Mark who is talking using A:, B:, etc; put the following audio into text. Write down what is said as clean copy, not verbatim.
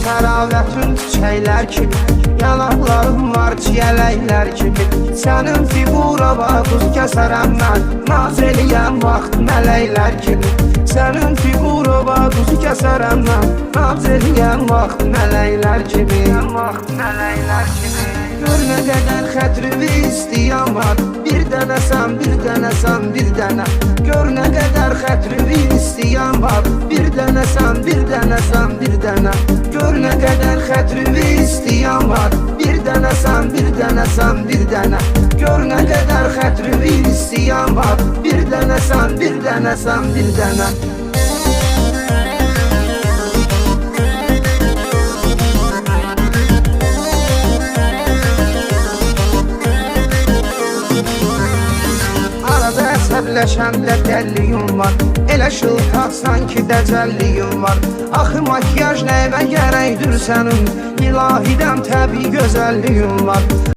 A: Təravətin çiçəklər kimi, yanaqlarım var çiyələklər kimi. Sənin figura buz kəsərəm mən, naz eləyəm vaxt mələklər kimi. Sənin figura buz kəsərəm mən, naz eləyəm vaxt mələklər kimi. Gör nə qədər xətrimi istəyən var, bir dənəsən, bir dənəsən, bir dənə. Gör nə qədər xətrimi istəyən var, bir dənəsən, bir dənəsən, bir dənə. Gör nə qədər xətrimi istəyən var, bir dənəsən, bir dənəsən, bir dənə. Gör nə qədər xətrimi istəyən var, bir dənəsən, bir dənəsən, bir dənə. Əsəbləşəndə dəlliyim var, elə şıltaq sanki dəcəlliyim var. Axı makyaj nəyvə gərəkdir sənin, ilahidən təbii gözəlliyim var.